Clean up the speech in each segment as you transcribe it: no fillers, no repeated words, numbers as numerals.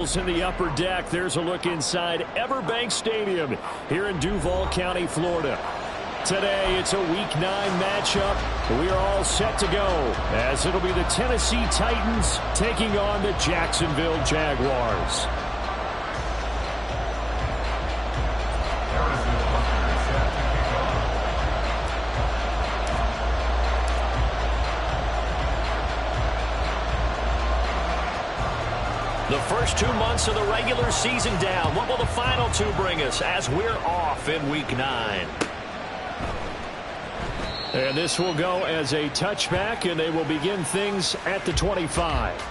In the upper deck, there's a look inside Everbank Stadium here in Duval County, Florida. Today, it's a Week 9 matchup. We are all set to go as it'll be the Tennessee Titans taking on the Jacksonville Jaguars. The first 2 months of the regular season down. What will the final 2 bring us as we're off in Week 9? And this will go as a touchback, and they will begin things at the 25.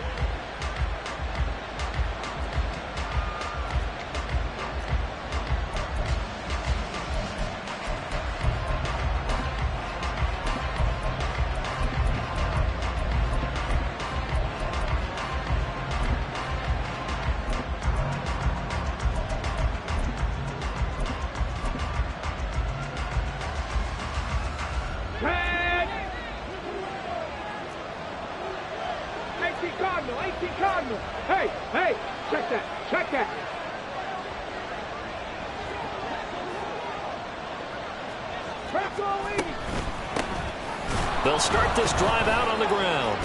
Hey, check that. They'll start this drive out on the ground.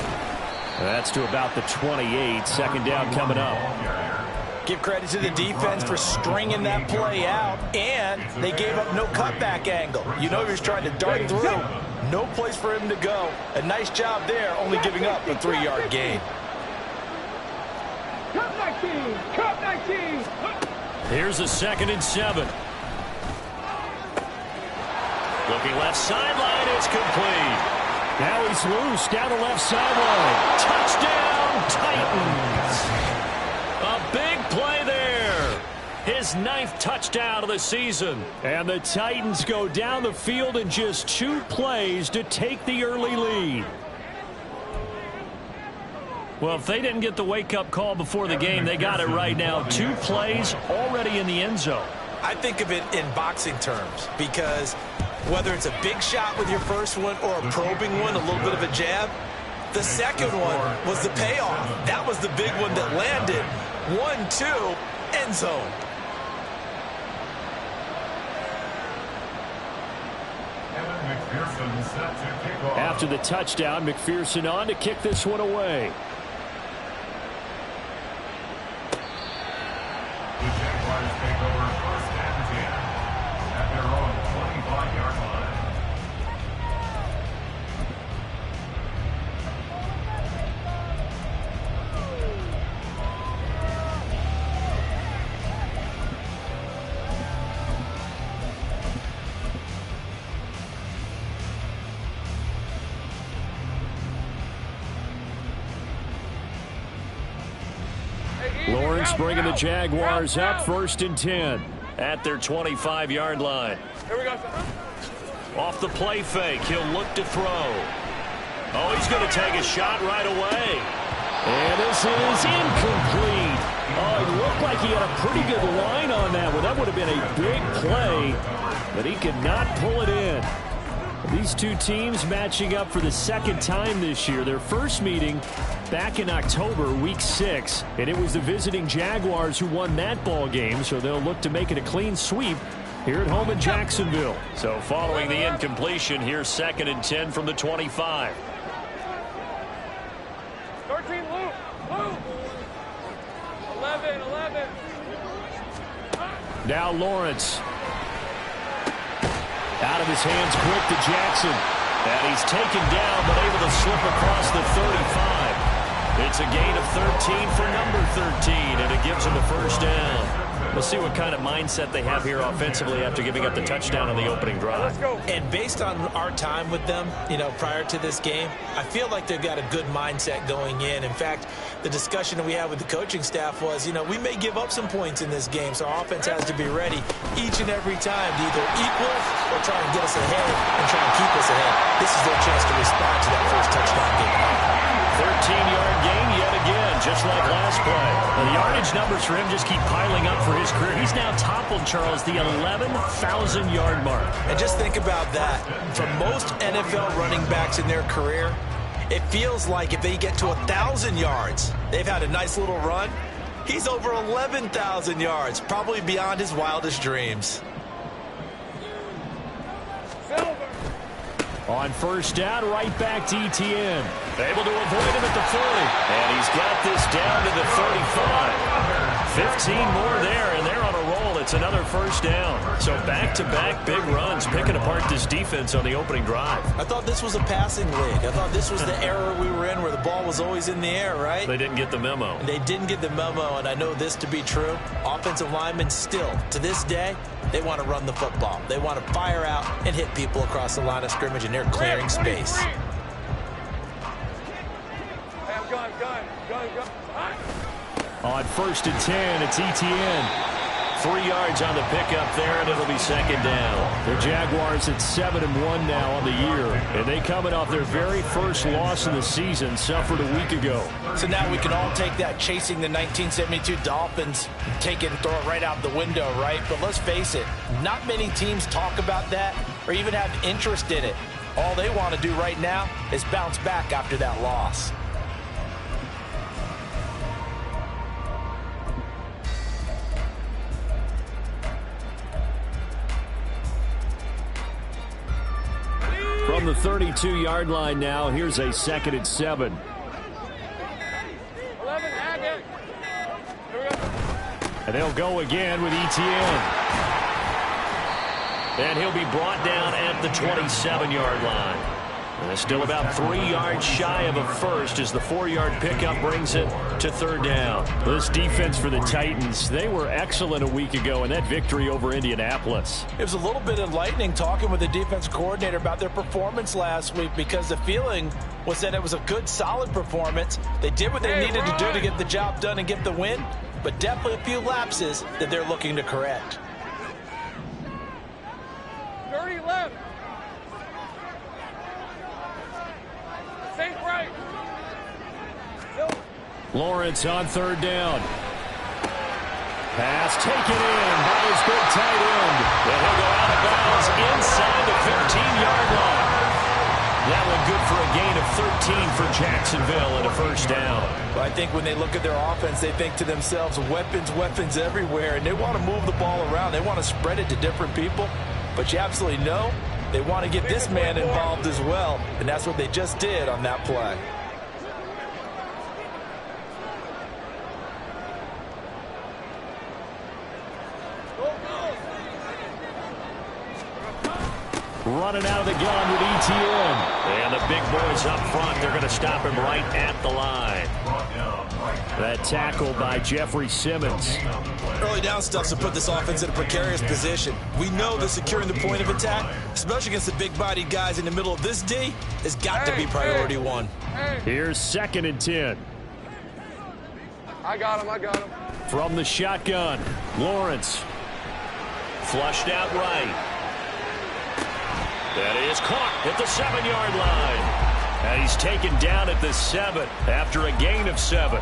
That's to about the 28. Second down coming up. Give credit to the defense for stringing that play out, and they gave up no cutback angle. You know he was trying to dart through. No place for him to go. A nice job there, only giving up a 3-yard gain. Cut 19. Here's a 2nd and 7. Looking left sideline, it's complete. Now he's loose down the left sideline. Touchdown, Titans. A big play there. His 9th touchdown of the season. And the Titans go down the field in just 2 plays to take the early lead. Well, if they didn't get the wake-up call before the game, they got it right now. 2 plays already in the end zone. I think of it in boxing terms because whether it's a big shot with your first one or a probing one, a little bit of a jab, the second one was the payoff. That was the big one that landed. 1-2, end zone. After the touchdown, McPherson on to kick this one away. The Jaguars take over 1st and 10 at their own 25-yard line. Lawrence bringing the Jaguars up 1st and 10 at their 25-yard line. Here we go. Off the play fake, he'll look to throw. Oh, he's going to take a shot right away. And this is incomplete. Oh, it looked like he had a pretty good line on that one. That would have been a big play, but he could not pull it in. These 2 teams matching up for the 2nd time this year. Their first meeting back in October, Week 6, and it was the visiting Jaguars who won that ball game, so they'll look to make it a clean sweep here at home in Jacksonville. So following the incompletion, here's 2nd and 10 from the 25. 13, Luke. 11. Now Lawrence. Out of his hands quick to Jackson. And he's taken down but able to slip across the 35. It's a gain of 13 for number 13, and it gives him a 1st down. We'll see what kind of mindset they have here offensively after giving up the touchdown on the opening drive. And based on our time with them, prior to this game, I feel like they've got a good mindset going in. In fact, the discussion that we had with the coaching staff was, we may give up some points in this game, so our offense has to be ready each and every time to either equal or try and get us ahead and try and keep us ahead. This is their chance to respond to that first touchdown given up. 13-yard gain yet again, just like last play. Well, the yardage numbers for him just keep piling up for his career. He's now toppled, Charles, the 11,000-yard mark. And just think about that. For most NFL running backs in their career, it feels like if they get to 1,000 yards, they've had a nice little run. He's over 11,000 yards, probably beyond his wildest dreams. On first down, right back to Etienne. Able to avoid him at the 40. And he's got this down to the 35. 15 more there, and they're on a roll. It's another first down. So back-to-back big runs, picking apart this defense on the opening drive. I thought this was a passing league. I thought this was the era we were in where the ball was always in the air, right? They didn't get the memo. They didn't get the memo, and I know this to be true. Offensive linemen still, to this day, they want to run the football. They want to fire out and hit people across the line of scrimmage, and they're clearing space. On first and 10, it's Etienne. 3 yards on the pickup there, and it'll be second down. The Jaguars at 7-1 now on the year, and they coming off their very first loss in the season, suffered a week ago. So now we can all take that chasing the 1972 Dolphins, take it and throw it right out the window, right? But let's face it, not many teams talk about that or even have interest in it. All they want to do right now is bounce back after that loss. From the 32-yard line now, here's a 2nd and 7. 11, And they'll go again with Etienne. And he'll be brought down at the 27-yard line. And it's still about 3 yards shy of a first as the 4-yard pickup brings it to third down. This defense for the Titans, they were excellent a week ago in that victory over Indianapolis. It was a little bit enlightening talking with the defense coordinator about their performance last week because the feeling was that it was a good, solid performance. They did what they needed to do to get the job done and get the win, but definitely a few lapses that they're looking to correct. 30 left. Think right. Lawrence on third down. Pass taken in by his big tight end. And he'll go out of bounds inside the 15-yard line. That one good for a gain of 13 for Jacksonville and a first down. Well, I think when they look at their offense, they think to themselves, weapons, weapons everywhere, and they want to move the ball around. They want to spread it to different people, but you absolutely know they want to get this man involved as well, and that's what they just did on that play. Running out of the gun with Etienne. And the big boys up front, they're going to stop him right at the line. That tackle by Jeffrey Simmons. Early down stuff to put this offense in a precarious position. We know that securing the point of attack, especially against the big-bodied guys in the middle of this D, has got to be priority one. Here's 2nd and 10. I got him. From the shotgun, Lawrence. Flushed out right. That is caught at the 7-yard line. And he's taken down at the 7 after a gain of 7.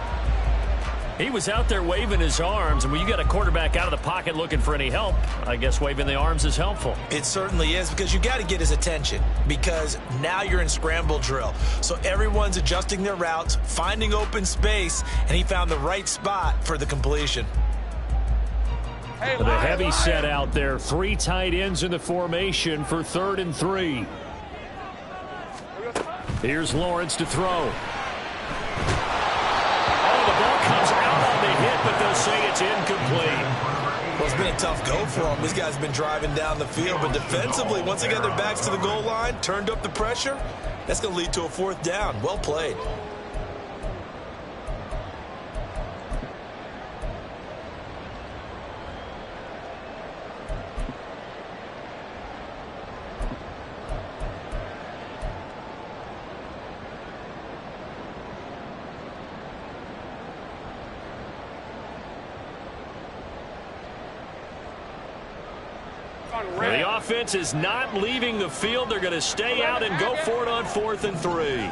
He was out there waving his arms, and when you got a quarterback out of the pocket looking for any help, I guess waving the arms is helpful. It certainly is, because you got to get his attention, because now you're in scramble drill. So everyone's adjusting their routes, finding open space, and he found the right spot for the completion. The heavy set out there. 3 tight ends in the formation for 3rd and 3. Here's Lawrence to throw. Oh, the ball comes out on the hit, but they'll say it's incomplete. Well, it's been a tough go for him. This guy's been driving down the field, but defensively, once they got their backs to the goal line, turned up the pressure, that's going to lead to a 4th down. Well played. The offense is not leaving the field. They're going to stay out and go for it on 4th and 3.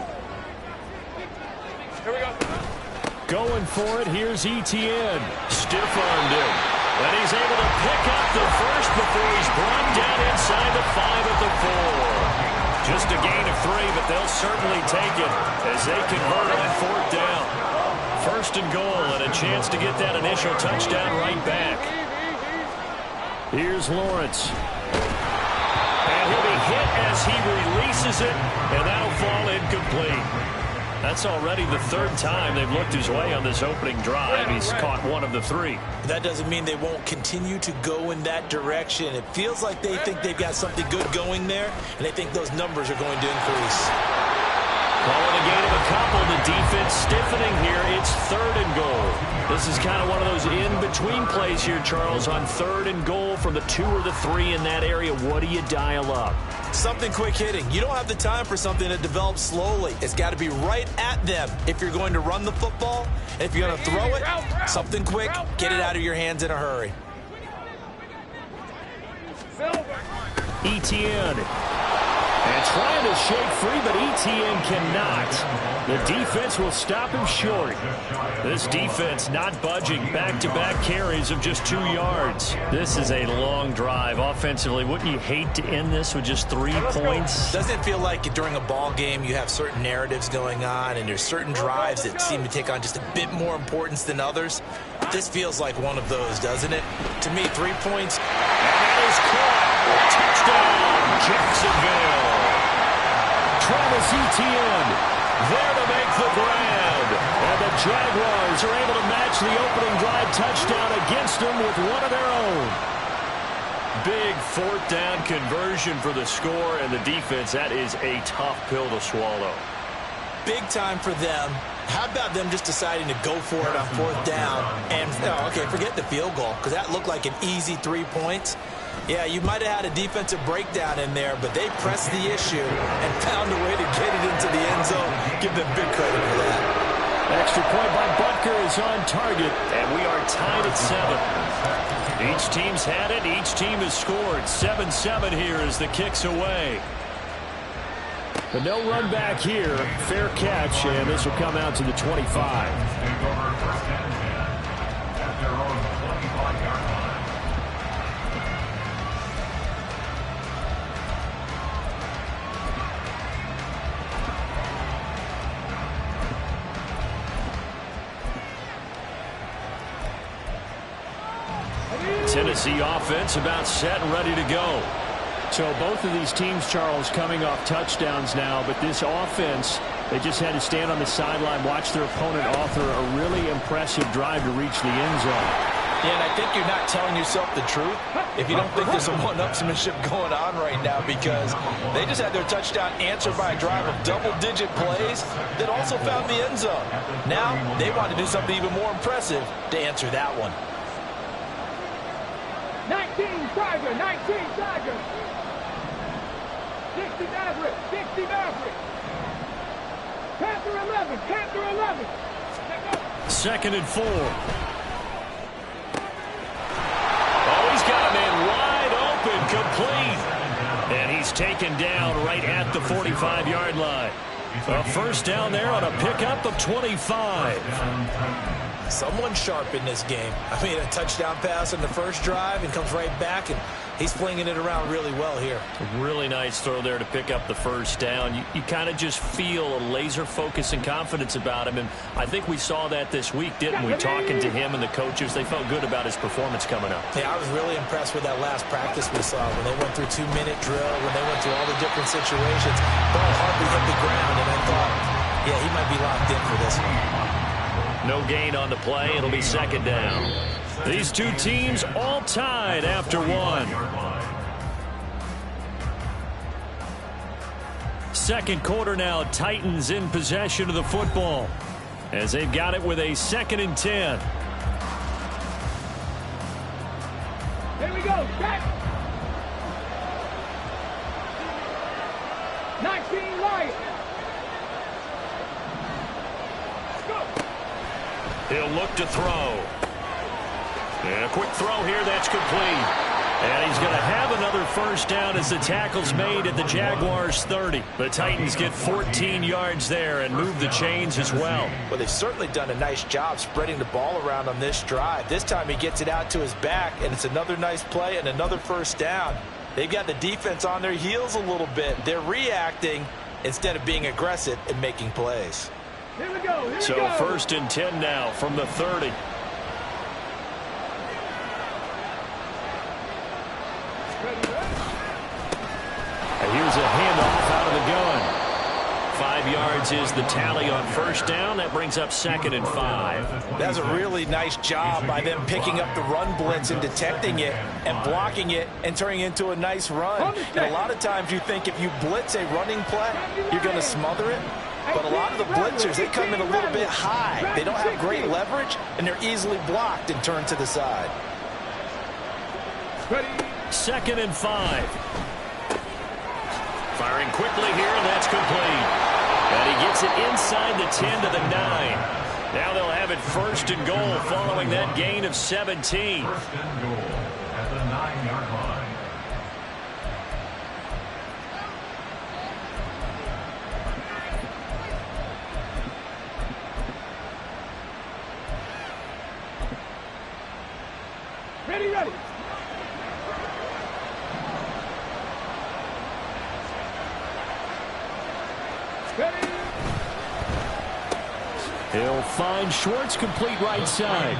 Here we go. Going for it, here's Etienne. Stiff-armed him. And he's able to pick up the first before he's brought down inside the 5 at the 4. Just a gain of 3, but they'll certainly take it as they convert on 4th down. First and goal, and a chance to get that initial touchdown right back. Here's Lawrence. And he'll be hit as he releases it, and that'll fall incomplete. That's already the third time they've looked his way on this opening drive. He's caught one of the three. That doesn't mean they won't continue to go in that direction. It feels like they think they've got something good going there, and they think those numbers are going to increase. Calling a gain of a couple. The defense stiffening here. It's third and goal. This is kind of one of those in-between plays here, Charles, on third and goal from the 2 or the 3 in that area. What do you dial up? Something quick hitting. You don't have the time for something that develops slowly. It's got to be right at them if you're going to run the football. And if you're going to throw it, something quick, get it out of your hands in a hurry. Etienne. And trying to shake free, but Etienne cannot. The defense will stop him short. This defense not budging. Back-to-back carries of just 2 yards. This is a long drive offensively. Wouldn't you hate to end this with just 3 points? Doesn't it feel like during a ball game you have certain narratives going on and there's certain drives that seem to take on just a bit more importance than others? This feels like one of those, doesn't it? To me, 3 points. And that is caught. Touchdown, Jacksonville. Travis Etienne there to make the grab. And the Jaguars are able to match the opening drive touchdown against them with one of their own. Big fourth down conversion for the score, and the defense, that is a tough pill to swallow. Big time for them. How about them just deciding to go for it on fourth down? And, okay, forget the field goal, because that looked like an easy 3 points. Yeah, you might have had a defensive breakdown in there, but they pressed the issue and found a way to get it into the end zone. Give them big credit for that. Extra point by Butker is on target, and we are tied at 7. Each team's had it. Each team has scored. 7-7 here as the kick's away. But no run back here. Fair catch, and this will come out to the 25. Tennessee offense about set and ready to go. So both of these teams, Charles, coming off touchdowns now, but this offense, they just had to stand on the sideline, watch their opponent author a really impressive drive to reach the end zone. Yeah, and I think you're not telling yourself the truth if you don't think there's some one-upsmanship going on right now, because they just had their touchdown answered by a drive of double-digit plays that also found the end zone. Now they want to do something even more impressive to answer that one. 19 Tiger, 19 Tiger. 60 Maverick, 60 Maverick. Panther 11, Panther 11. 2nd and 4. Oh, he's got a man wide open, complete. And he's taken down right at the 45-yard line. A first down there on a pickup of 25. Someone sharp in this game. I mean, a touchdown pass in the first drive and comes right back, and he's flinging it around really well here. A really nice throw there to pick up the first down. You kind of just feel a laser focus and confidence about him, and I think we saw that this week, didn't we? Talking to him and the coaches, they felt good about his performance coming up. Yeah, I was really impressed with that last practice we saw when they went through 2-minute drill, when they went through all the different situations. Ball hardly hit the ground, and I thought, yeah, he might be locked in for this one. No gain on the play. It'll be 2nd down. These two teams all tied after 1. Second quarter now. Titans in possession of the football as they've got it with a 2nd and 10. Here we go. Back. 19 Lions. He'll look to throw. And a quick throw here, that's complete. And he's going to have another first down as the tackle's made at the Jaguars' 30. The Titans get 14 yards there and move the chains as well. Well, they've certainly done a nice job spreading the ball around on this drive. This time he gets it out to his back, and it's another nice play and another first down. They've got the defense on their heels a little bit. They're reacting instead of being aggressive and making plays. Here we go. So 1st and 10 now from the 30. And here's a handoff out of the gun. 5 yards is the tally on 1st down. That brings up 2nd and 5. That's a really nice job by them picking up the run blitz and detecting it and blocking it and turning it into a nice run. And a lot of times you think if you blitz a running play, you're going to smother it. But a lot of the blitzers, they come in a little bit high. They don't have great leverage, and they're easily blocked and turned to the side. 2nd and 5. Firing quickly here, and that's complete. And he gets it inside the 10 to the 9. Now they'll have it 1st and goal following that gain of 17. 1st and goal at the 9-yard line. Ready. He'll find Schwartz, complete right side.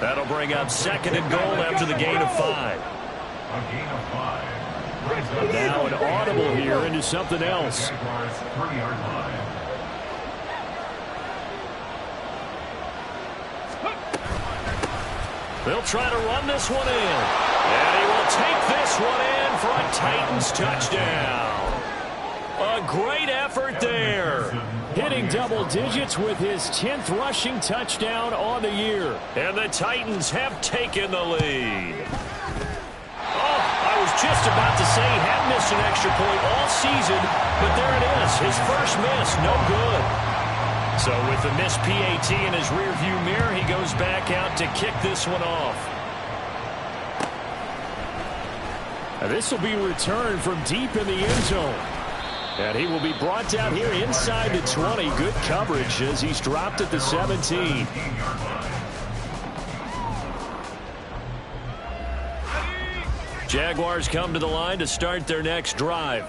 That'll bring up 2nd and goal after the gain of 5. A gain of 5. Now an audible here into something else. Jaguars 3-yard line. They'll try to run this one in. And he will take this one in for a Titans touchdown. A great effort there. Hitting double digits with his 10th rushing touchdown on the year. And the Titans have taken the lead. Oh, I was just about to say he hadn't missed an extra point all season, but there it is. His first miss, no good. So with the missed PAT in his rearview mirror, he goes back out to kick this one off. This will be returned from deep in the end zone. And he will be brought down here inside the 20. Good coverage as he's dropped at the 17. Jaguars come to the line to start their next drive.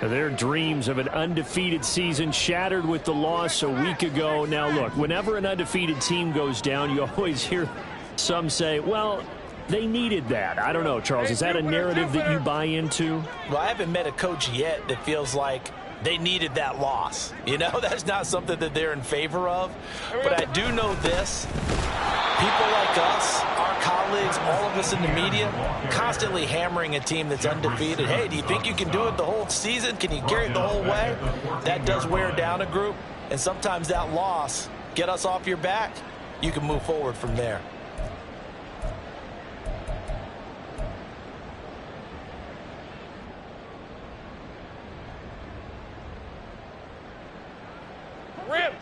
Their dreams of an undefeated season shattered with the loss a week ago. Now, look, whenever an undefeated team goes down, you always hear some say, well, they needed that. I don't know, Charles. Is that a narrative that you buy into? Well, I haven't met a coach yet that feels like they needed that loss. You know, that's not something that they're in favor of. But I do know this. People like us, our colleagues, all of us in the media, constantly hammering a team that's undefeated. Hey, do you think you can do it the whole season? Can you carry it the whole way? That does wear down a group. And sometimes that loss, get us off your back, you can move forward from there.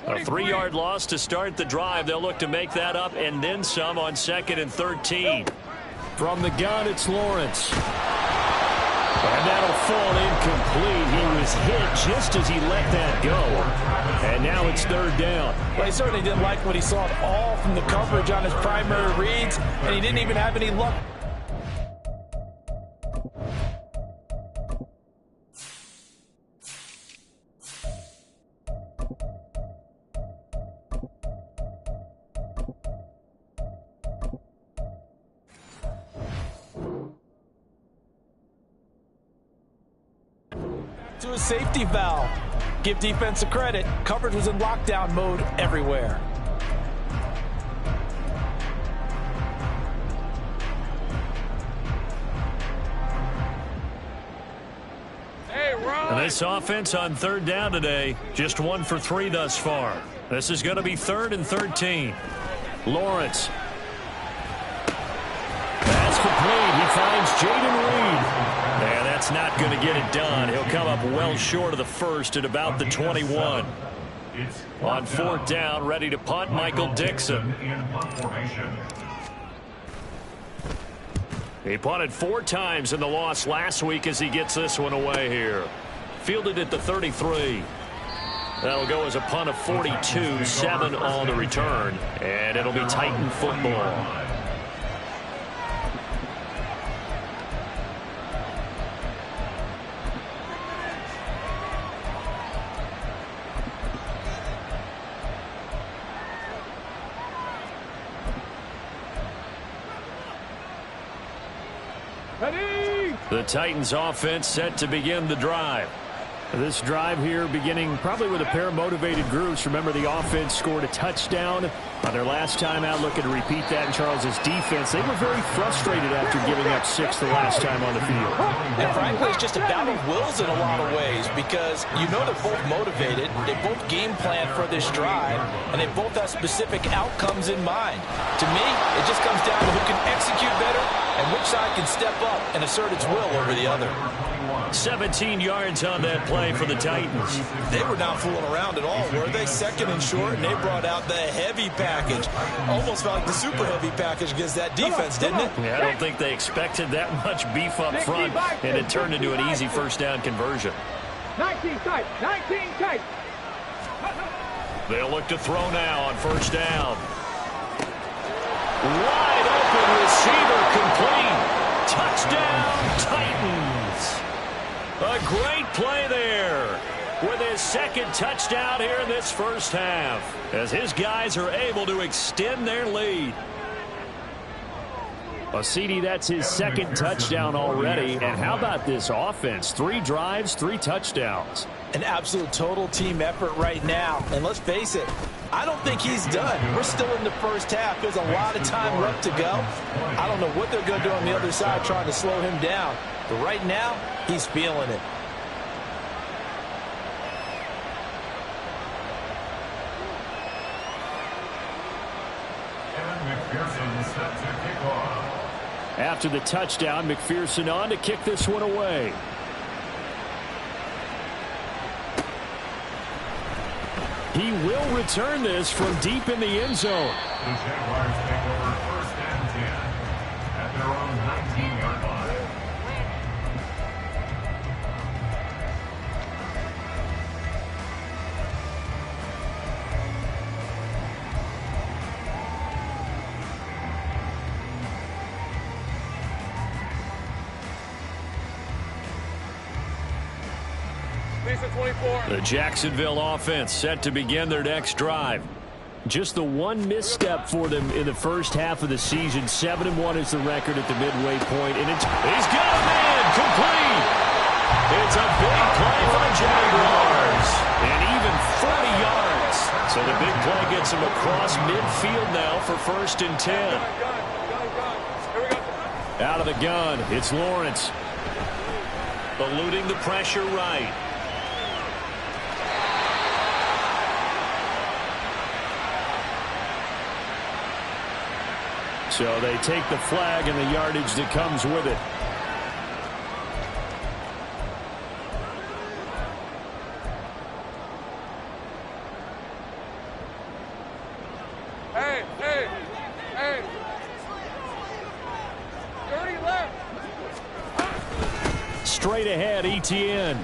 A 3-yard loss to start the drive. They'll look to make that up and then some on 2nd and 13. From the gun, it's Lawrence. And that'll fall incomplete. He was hit just as he let that go. And now it's 3rd down. Well, he certainly didn't like what he saw at all from the coverage on his primary reads, and he didn't even have any luck. To a safety valve. Give defense a credit. Coverage was in lockdown mode everywhere. And this offense on 3rd down today, just 1 for 3 thus far. This is going to be 3rd and 13. Lawrence. That's complete. He finds Jaden Reed. And that's not going to get it done. He'll come up well short of the first at about the 21. On 4th down, ready to punt, Michael Dixon. He punted 4 times in the loss last week as he gets this one away here. Fielded at the 33. That'll go as a punt of 42, 7 on the return. And it'll be Titan football. Ready? The Titans offense set to begin the drive. This drive here beginning probably with a pair of motivated groups. Remember, the offense scored a touchdown on their last time out. Looking to repeat that in Charles's defense. They were very frustrated after giving up 6 the last time on the field. And frankly, it's just a battle of wills in a lot of ways because you know they're both motivated. They both game plan for this drive, and they both have specific outcomes in mind. To me, it just comes down to who can execute better and which side can step up and assert its will over the other. 17 yards on that play for the Titans. They were not fooling around at all, were they? Second and short, and they brought out the heavy package. Almost felt like the super heavy package against that defense, didn't it? Yeah, I don't think they expected that much beef up front, and it turned into an easy first down conversion. 19 tight, 19 tight. They'll look to throw now on first down. Wide open receiver complete. Touchdown, Titans. A great play there with his second touchdown here in this first half as his guys are able to extend their lead. Well, CD, that's his second touchdown already. And how about this offense? 3 drives, 3 touchdowns. An absolute total team effort right now. And let's face it, I don't think he's done. We're still in the first half. There's a lot of time left to go. I don't know what they're going to do on the other side trying to slow him down. But right now, he's feeling it. After the touchdown, McPherson on to kick this one away. He will return this from deep in the end zone. The Jaguars take over first and 10 at their own 19-yard line. The Jacksonville offense set to begin their next drive. Just the one misstep for them in the first half of the season. 7-1 is the record at the midway point, and he's got a man complete. It's a big play for the Jaguars, and even 40 yards. So the big play gets him across midfield now for first and 10. Out of the gun, it's Lawrence. Eluding the pressure right. So they take the flag and the yardage that comes with it. Hey, hey, hey. 30 left. Straight ahead, Etienne.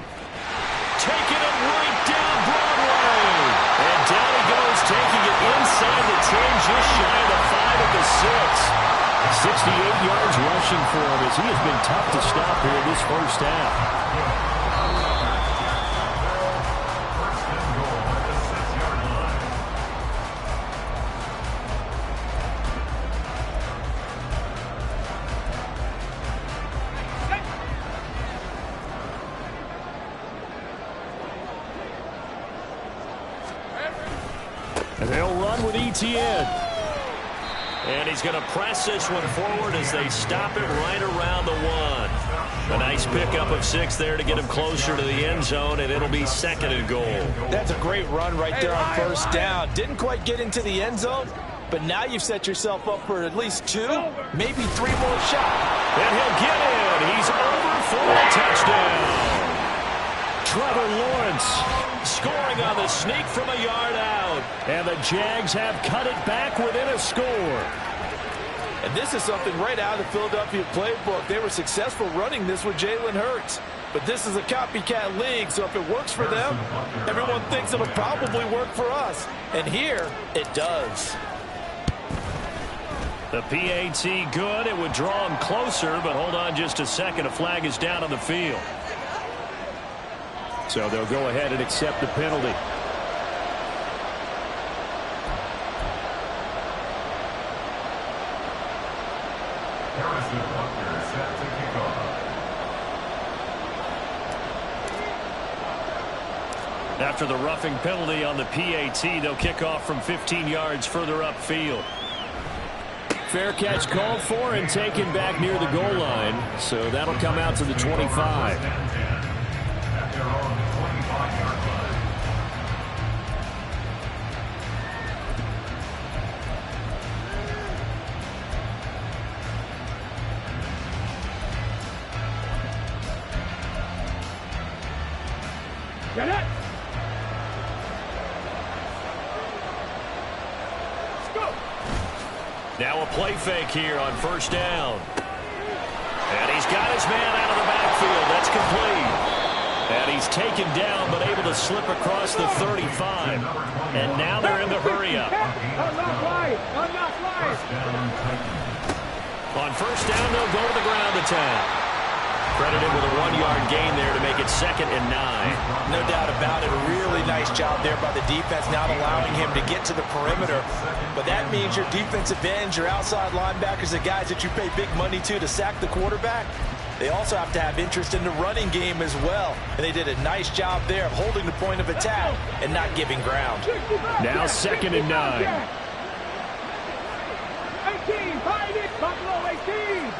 Taking it right down Broadway. And down he goes, taking it inside the 10, just shy of the 5 at the 6. 68 yards rushing for him as he has been tough to stop here in this first half. First and goal at the 6-yard line. And they'll run with Etienne. And he's going to press this one forward as they stop it right around the 1. A nice pickup of 6 there to get him closer to the end zone, and it'll be second and goal. That's a great run right there on first down. Didn't quite get into the end zone, but now you've set yourself up for at least 2, maybe 3 more shots. And he'll get in. He's over for a touchdown. Trevor Lawrence scoring on the sneak from a yard out. And the Jags have cut it back within a score. And this is something right out of the Philadelphia playbook. They were successful running this with Jalen Hurts. But this is a copycat league, so if it works for them, everyone thinks it'll probably work for us. And here, it does. The PAT good. It would draw him closer, but hold on just a second. A flag is down on the field. So they'll go ahead and accept the penalty. Harrison Butker set to kick After the roughing penalty on the PAT, they'll kick off from 15 yards further upfield. Fair catch called for and taken back near the goal line. So that'll come out to the 25. At their own 25-yard line. Get it! Go! Now a play fake here on first down. And he's got his man out of the backfield. That's complete. And he's taken down but able to slip across the 35. And now they're in the hurry up. I'm not lying. I'm not lying. On first down, they'll go to the ground attack. Credited with a 1-yard gain there to make it 2nd and 9. No doubt about it. A really nice job there by the defense, not allowing him to get to the perimeter. But that means your defensive ends, your outside linebackers, the guys that you pay big money to sack the quarterback, they also have to have interest in the running game as well. And they did a nice job there of holding the point of attack and not giving ground. Now 2nd and 9. 18, find it, Buffalo 18.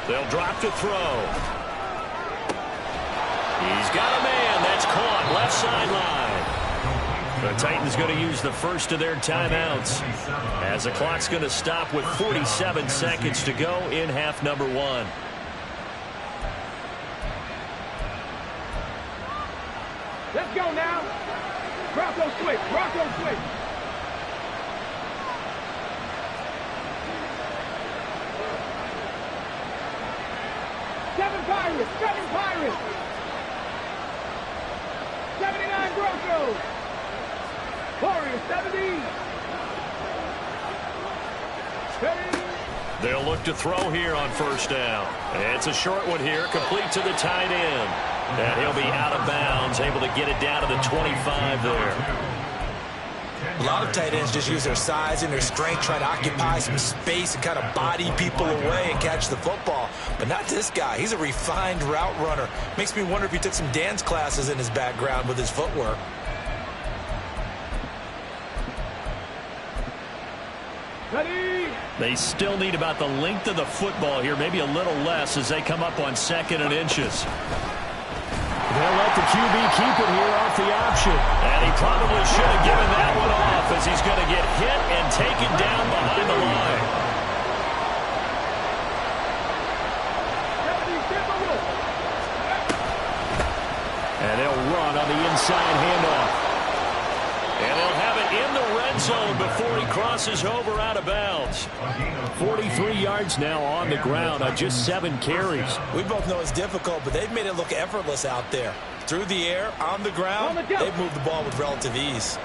They'll drop to throw. He's got a man. That's caught left sideline. The Titans going to use the first of their timeouts as the clock's going to stop with 47 seconds to go in half number 1. Let's go now. Bronco switch. Bronco switch. Seven Pirates. 79 Broncos. Warriors 70. They'll look to throw here on first down. It's a short one here, complete to the tight end. And he'll be out of bounds, able to get it down to the 25 there. A lot of tight ends just use their size and their strength, try to occupy some space and kind of body people away and catch the football. But not this guy. He's a refined route runner. Makes me wonder if he took some dance classes in his background with his footwork. They still need about the length of the football here, maybe a little less as they come up on 2nd and inches. They'll let the QB keep it here off the option. And he probably should have given that one off as he's going to get hit and taken down behind the line. And they'll run on the inside handoff. And they'll have it in the red zone before he crosses over out of bounds. 43 yards now on the ground on just 7 carries. We both know it's difficult, but they've made it look effortless out there. Through the air, on the ground, they've moved the ball with relative ease.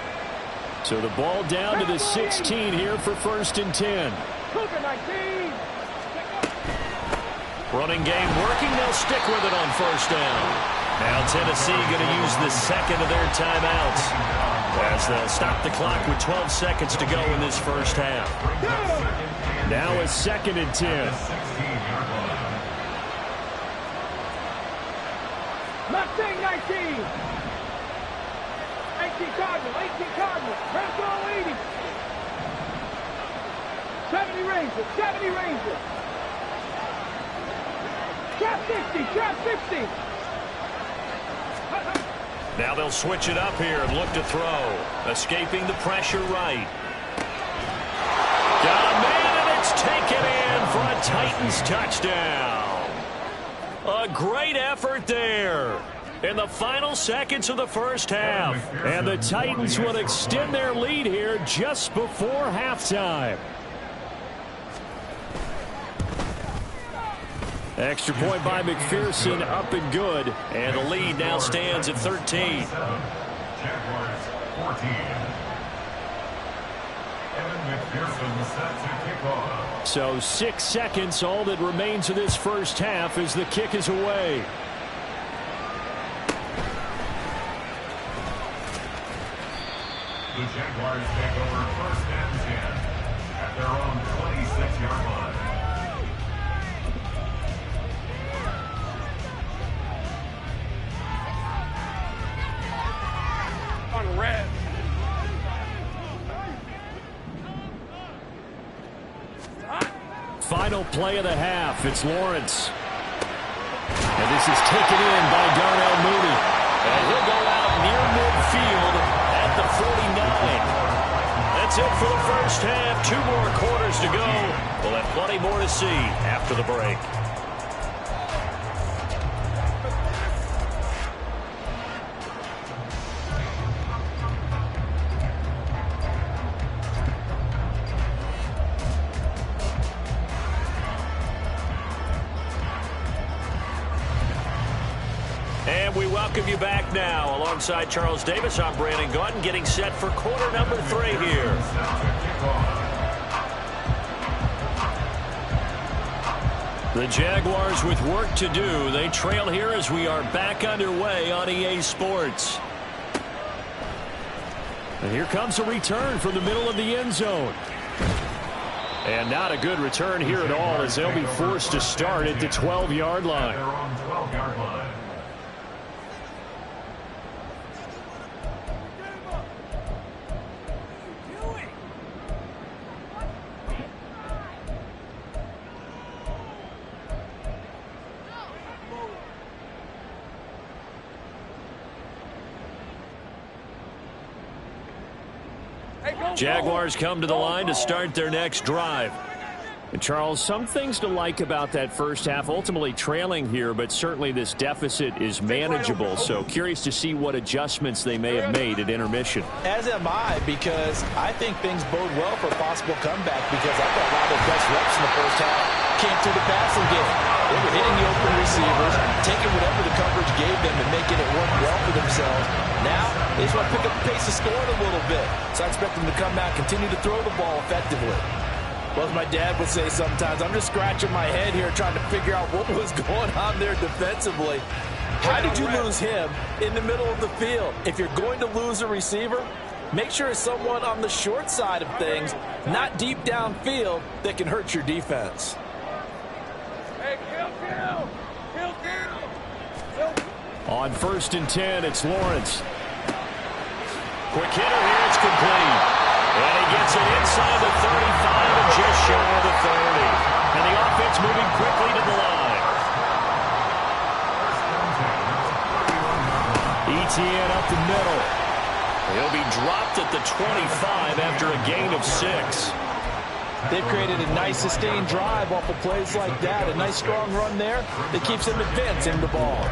So the ball down to the 16 here for 1st and 10. Running game working. They'll stick with it on first down. Now Tennessee going to use the 2nd of their timeouts as they'll stop the clock with 12 seconds to go in this first half. Now it's 2nd and 10. Mustang 19. 18 Cardinal. Bronco 80. 70 Rangers. Trap 60. Now they'll switch it up here and look to throw. Escaping the pressure right. Got a man, and it's taken in for a Titans touchdown. A great effort there in the final seconds of the first half. And the Titans will extend their lead here just before halftime. Extra point by McPherson, up and good. And the lead now stands at 13. Jaguars 14. Evan McPherson set to kick off. So 6 seconds, all that remains of this first half as the kick is away. The Jaguars take over 1st and 10 at their own 26-yard line. final play of the half. It's Lawrence. And this is taken in by Darnell Mooney. And he'll go out near midfield at the 49. That's it for the first half. 2 more quarters to go. We'll have plenty more to see after the break. And we welcome you back now. Alongside Charles Davis, I'm Brandon Gaudin, getting set for quarter number 3 here. The Jaguars with work to do. They trail here as we are back underway on EA Sports. And here comes a return from the middle of the end zone. And not a good return here at all, as they'll be forced to start at the 12-yard line. They're on 12-yard line. Jaguars come to the line to start their next drive. And Charles, some things to like about that first half, ultimately trailing here, but certainly this deficit is manageable. So curious to see what adjustments they may have made at intermission. As am I, because I think things bode well for a possible comeback, because I thought a lot of their best reps in the first half came through the passing game. They were hitting the open receivers, taking whatever the coverage gave them and making it work well for themselves. Now, they just want to pick up the pace of scoring a little bit. So I expect them to come out, continue to throw the ball effectively. Well, as my dad would say sometimes, I'm just scratching my head here trying to figure out what was going on there defensively. How did you lose him in the middle of the field? If you're going to lose a receiver, make sure it's someone on the short side of things, not deep downfield, that can hurt your defense. Hey, kill. On 1st and 10, it's Lawrence. Quick hitter here, it's complete. And he gets it inside the 35 and just shy of the 30. And the offense moving quickly to the line. Etienne up the middle. He'll be dropped at the 25 after a gain of 6. They've created a nice sustained drive off of plays like that. A nice strong run there that keeps them advancing the ball.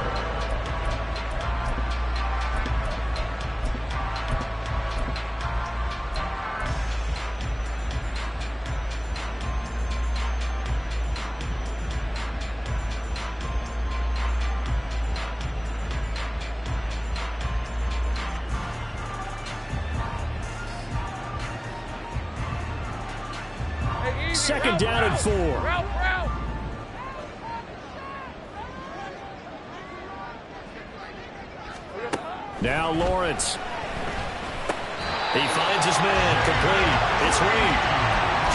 Second down and 4. Route. Now Lawrence. He finds his man, complete. It's Reed.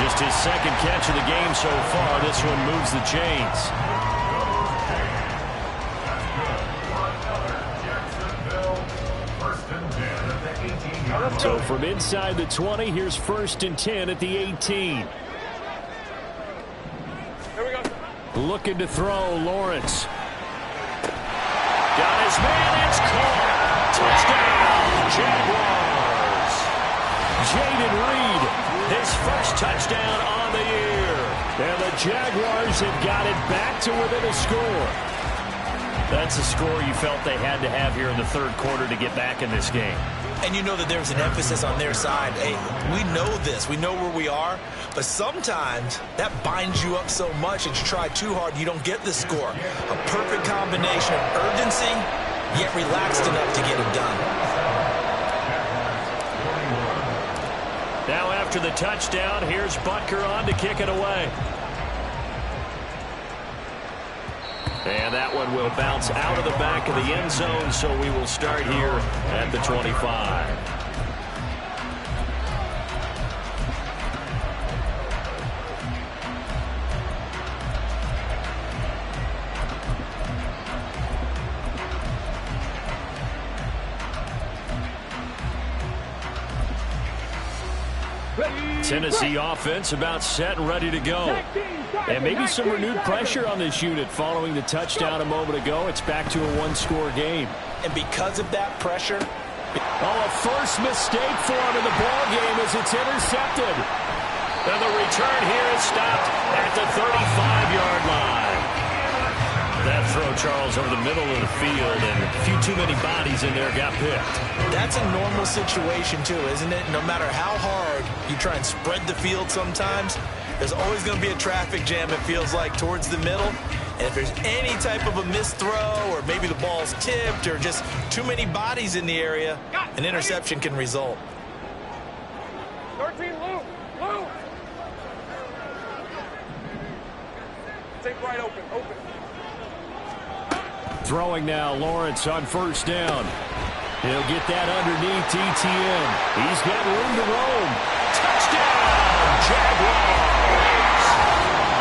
Just his second catch of the game so far. This one moves the chains. So from inside the 20, here's 1st and 10 at the 18. Looking to throw, Lawrence. Got his man, it's caught. Touchdown, Jaguars. Jayden Reed, his first touchdown on the year. And the Jaguars have got it back to within a score. That's a score you felt they had to have here in the 3rd quarter to get back in this game. And you know that there's an emphasis on their side. Hey, we know this. We know where we are. But sometimes that binds you up so much that you try too hard, you don't get the score. A perfect combination of urgency, yet relaxed enough to get it done. Now after the touchdown, here's Butker on to kick it away. And that one will bounce out of the back of the end zone, so we will start here at the 25. Ready, Tennessee offense about set and ready to go. And maybe some renewed pressure on this unit following the touchdown a moment ago. It's back to a one-score game. And because of that pressure... a first mistake for him in the ball game as it's intercepted. And the return here is stopped at the 35-yard line. That throw, Charles, over the middle of the field, and a few too many bodies in there got picked. That's a normal situation, too, isn't it? No matter how hard you try and spread the field sometimes, there's always going to be a traffic jam, it feels like, towards the middle. And if there's any type of a missed throw, or maybe the ball's tipped, or just too many bodies in the area, an interception can result. 13, Lou. Take right open. Throwing now, Lawrence on first down. He'll get that underneath Etienne. He's got room to roam. Touchdown, Jaguars!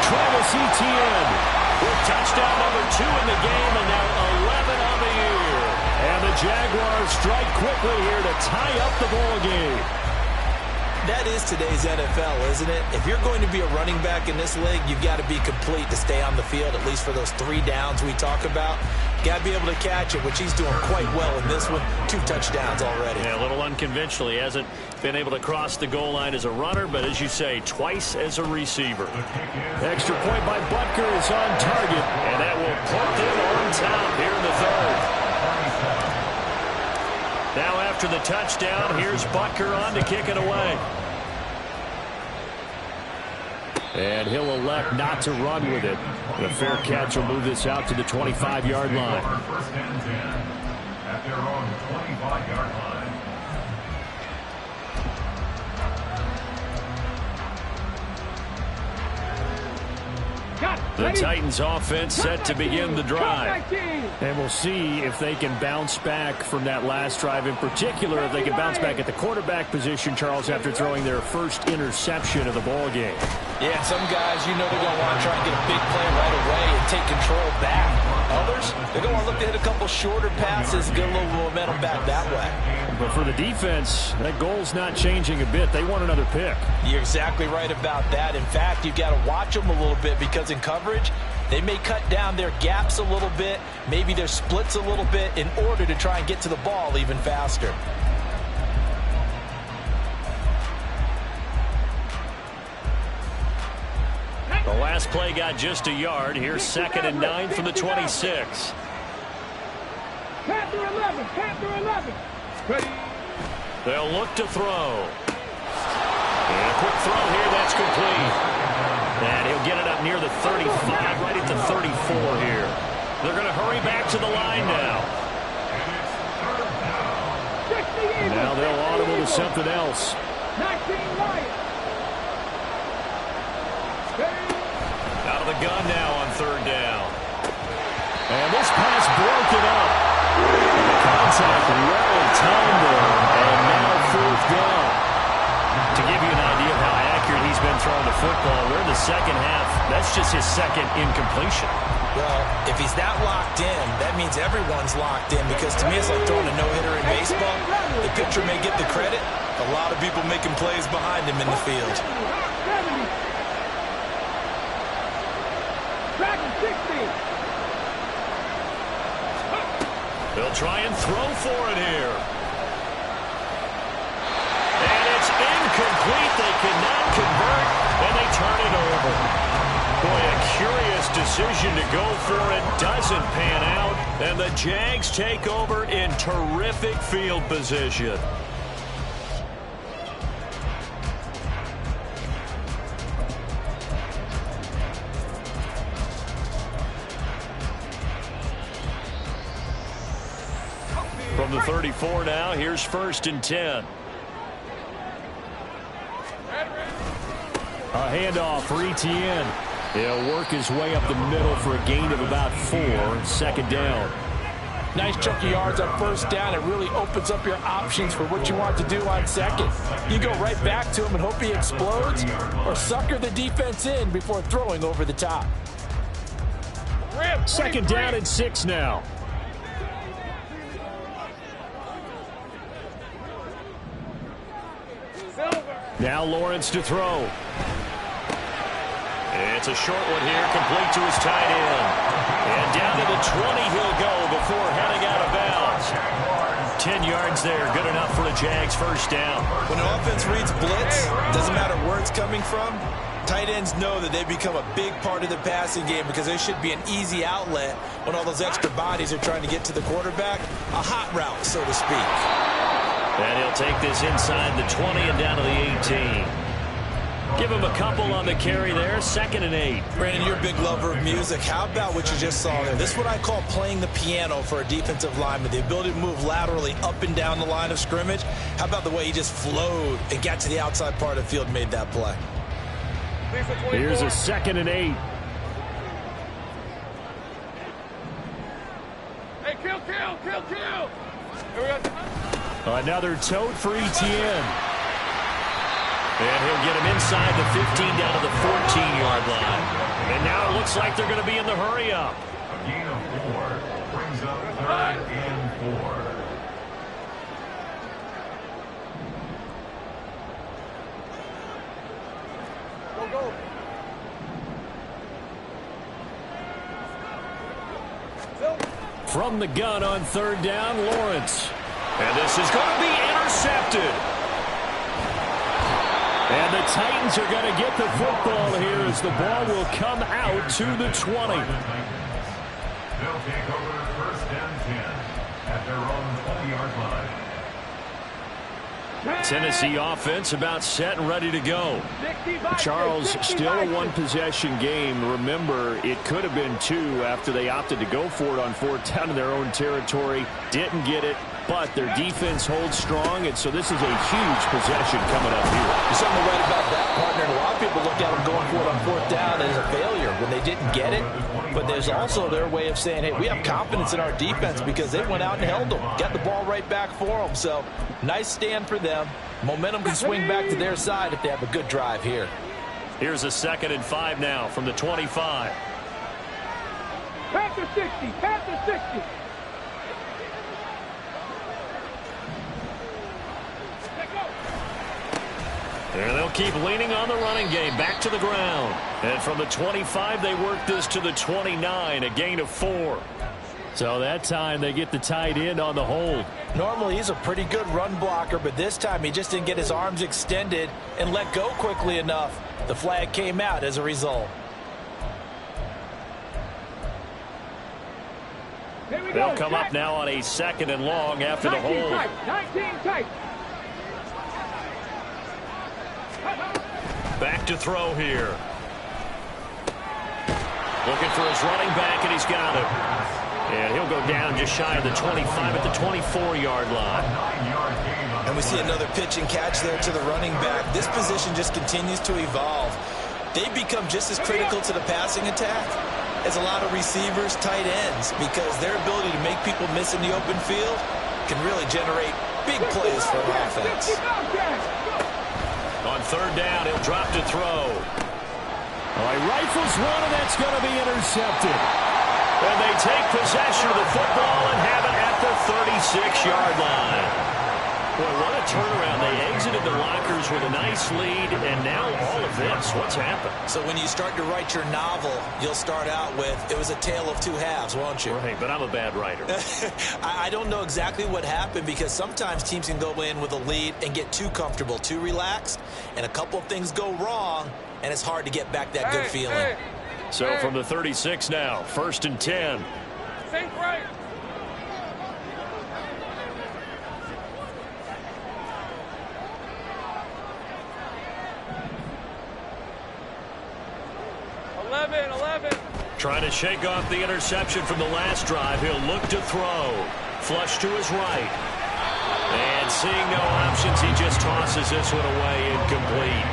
Travis Etienne with touchdown number 2 in the game, and now 11 on the year. And the Jaguars strike quickly here to tie up the ball game. That is today's NFL, isn't it? If you're going to be a running back in this league, you've got to be complete to stay on the field, at least for those 3 downs we talk about. Got to be able to catch it, which he's doing quite well in this one. 2 touchdowns already. Yeah, a little unconventional. He hasn't been able to cross the goal line as a runner, but as you say, twice as a receiver. Extra point by Butker is on target, and that will put them on top here in the third. Now after the touchdown, here's Butker on to kick it away. And he'll elect not to run with it. The fair catch will move this out to the 25-yard line. First and 10 at their own 25-yard line. The Titans offense set to begin the drive. And we'll see if they can bounce back from that last drive. In particular, if they can bounce back at the quarterback position, Charles, after throwing their first interception of the ball game. Yeah, some guys, you know, they're going to want to try and get a big play right away and take control back. Others, they're going to want to look to hit a couple shorter passes, get a little momentum back that way. But for the defense, that goal's not changing a bit. They want another pick. You're exactly right about that. In fact, you've got to watch them a little bit because in coverage, they may cut down their gaps a little bit, maybe their splits a little bit in order to try and get to the ball even faster. The last play got just a yard. Here's 2nd and 9 from the 26. Panther 11. They'll look to throw. And a quick throw here, that's complete. And he'll get it up near the 35, right at the 34 here. They're going to hurry back to the line now. Now they'll audible to something else. 19 Lions. Out of the gun now on 3rd down. And this pass broken up. The contact well timed there. And now 4th down. To give you an idea of how accurate he's been throwing the football, we're in the second half. That's just his 2nd incompletion. Well, if he's that locked in, that means everyone's locked in, because to me it's like throwing a no-hitter in baseball. The pitcher may get the credit. A lot of people making plays behind him in the field. They'll try and throw for it here. And it's incomplete. They cannot convert, and they turn it over. Boy, a curious decision to go for it. Doesn't pan out, and the Jags take over in terrific field position. From the 34 now, here's 1st and 10. A handoff for Etienne. He'll work his way up the middle for a gain of about 4. 2nd down. Nice chunky yards on 1st down. It really opens up your options for what you want to do on 2nd. You go right back to him and hope he explodes, or sucker the defense in before throwing over the top. 2nd down and 6 now. Now Lawrence to throw. It's a short one here, complete to his tight end. And down to the 20 he'll go before heading out of bounds. 10 yards there, good enough for the Jags first down. When an offense reads blitz, doesn't matter where it's coming from, tight ends know that they become a big part of the passing game because there should be an easy outlet when all those extra bodies are trying to get to the quarterback. A hot route, so to speak. And he'll take this inside the 20 and down to the 18. Give him a couple on the carry there, 2nd and 8. Brandon, you're a big lover of music. How about what you just saw there? This is what I call playing the piano for a defensive lineman, the ability to move laterally up and down the line of scrimmage. How about the way he just flowed and got to the outside part of the field and made that play? Here's a 2nd and 8. Hey, kill. Another tote for Etienne. And he'll get him inside the 15 down to the 14-yard line. And now it looks like they're going to be in the hurry-up. A gain of 4 brings up 3rd and 4. Go. From the gun on 3rd down, Lawrence. And this is going to be intercepted. And the Titans are going to get the football here as the ball will come out to the 20. They'll take over 1st and 10 at their own 20-yard line. Tennessee offense about set and ready to go. Charles, still a one-possession game. Remember, it could have been 2 after they opted to go for it on 4th down in their own territory. Didn't get it, but their defense holds strong, and so this is a huge possession coming up here. There's something right about that, partner. And a lot of people look at them going for it on 4th down as a failure when they didn't get it. But there's also their way of saying, hey, we have confidence in our defense because they went out and held them, got the ball right back for them. So nice stand for them. Momentum can swing back to their side if they have a good drive here. Here's a 2nd and 5 now from the 25. Panther 60. And they'll keep leaning on the running game. Back to the ground. And from the 25, they work this to the 29, a gain of 4. So that time they get the tight end on the hold. Normally he's a pretty good run blocker, but this time he just didn't get his arms extended and let go quickly enough. The flag came out as a result. They'll come up now on a 2nd and long after the hold. 19 tight. Back to throw here. Looking for his running back, and he's got him. And he'll go down just shy of the 25 at the 24-yard line. And we see another pitch and catch there to the running back. This position just continues to evolve. They become just as critical to the passing attack as a lot of receivers, tight ends, because their ability to make people miss in the open field can really generate big plays for an offense. On 3rd down, he'll drop to throw. Oh, he rifles one, and that's going to be intercepted. And they take possession of the football and have it at the 36-yard line. Boy, what a turnaround. They exited the lockers with a nice lead, and now all of this. What's happened? So when you start to write your novel, you'll start out with, it was a tale of 2 halves, won't you? Right, but I'm a bad writer. I don't know exactly what happened because sometimes teams can go in with a lead and get too comfortable, too relaxed, and a couple of things go wrong, and it's hard to get back that good feeling. So from the 36 now, 1st and 10. Think right. Trying to shake off the interception from the last drive. He'll look to throw. Flush to his right. And seeing no options, he just tosses this one away, incomplete.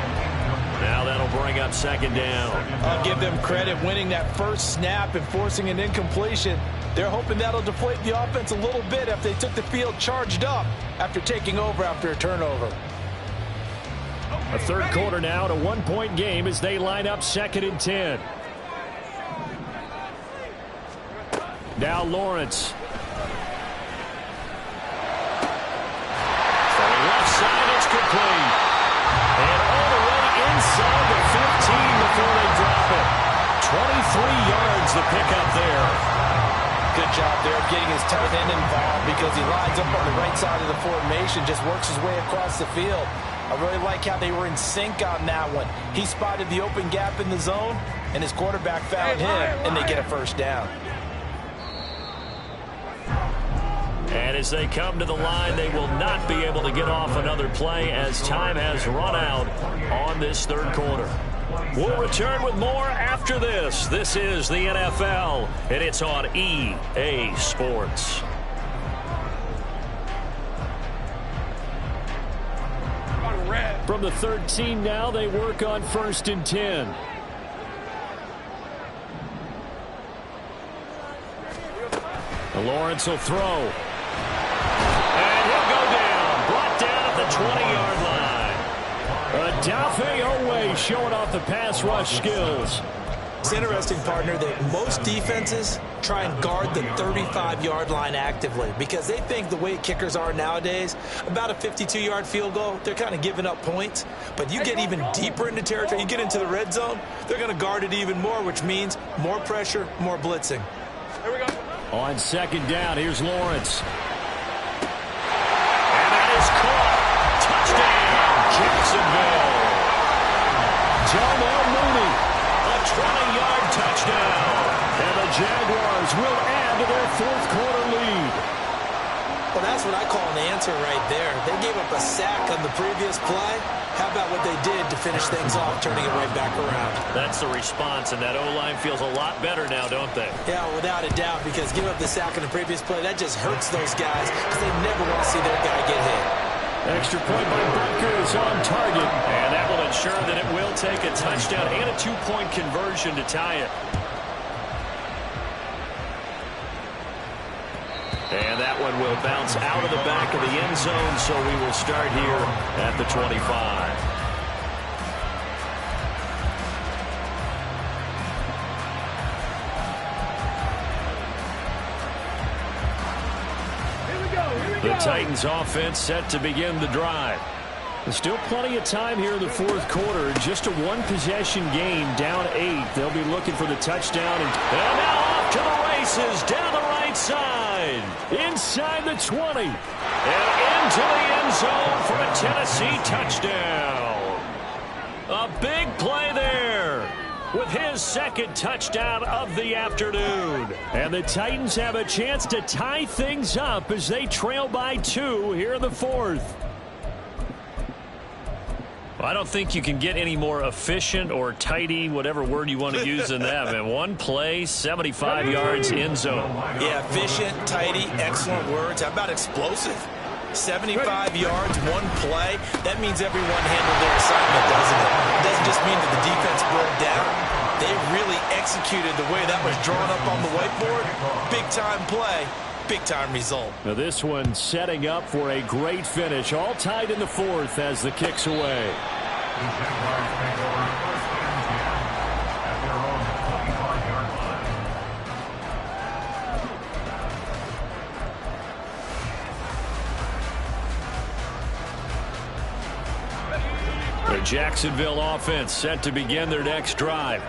Now that'll bring up 2nd down. I'll give them credit winning that first snap and forcing an incompletion. They're hoping that'll deflate the offense a little bit if they took the field charged up after taking over after a turnover. A 3rd quarter now, and a 1-point game as they line up 2nd and 10. Now Lawrence. From the left side, it's complete. And there of getting his tight end involved because he lines up on the right side of the formation, just works his way across the field. I really like how they were in sync on that one. He spotted the open gap in the zone, and his quarterback found him, and they get a first down. And as they come to the line, they will not be able to get off another play as time has run out on this third quarter. We'll return with more after this. This is the NFL, and it's on EA Sports. From the 13 now, they work on 1st and 10. Lawrence will throw. And he'll go down. Brought down at the 20-yard line. Odafe Oweh showing off the pass rush skills. It's interesting, partner, that most defenses try and guard the 35-yard line actively because they think the way kickers are nowadays, about a 52-yard field goal, they're kind of giving up points. But you get even deeper into territory, you get into the red zone, they're going to guard it even more, which means more pressure, more blitzing. Here we go. On 2nd down, here's Lawrence. And that is caught. Touchdown, Jacksonville. Darnell Mooney, a 20-yard touchdown. And the Jaguars will add to their 4th quarter lead. Well, that's what I call an answer right there. They gave up a sack on the previous play. How about what they did to finish things off, turning it right back around? That's the response, and that O-line feels a lot better now, don't they? Yeah, without a doubt, because giving up the sack on the previous play, that just hurts those guys because they never want to see their guy get hit. Extra point by Butker is on target, and that will ensure that it will take a touchdown and a 2-point conversion to tie it. And that one will bounce out of the back of the end zone, so we will start here at the 25. The Titans offense set to begin the drive. There's still plenty of time here in the 4th quarter. Just a one-possession game, down 8. They'll be looking for the touchdown. And now off to the races, down the right side, inside the 20, and into the end zone for a Tennessee touchdown. A big play there with his 2nd touchdown of the afternoon. And the Titans have a chance to tie things up as they trail by 2 here in the 4th. I don't think you can get any more efficient or tidy, whatever word you want to use in that. Man, one play, 75 yards in zone. Yeah, efficient, tidy, excellent words. How about explosive? 75 yards, one play. That means everyone handled their assignment, doesn't it? It doesn't just mean that the defense broke down. They really executed the way that was drawn up on the whiteboard. Big-time play. Big-time result. Now this one setting up for a great finish. All tied in the 4th as the kick's away. The Jacksonville offense set to begin their next drive.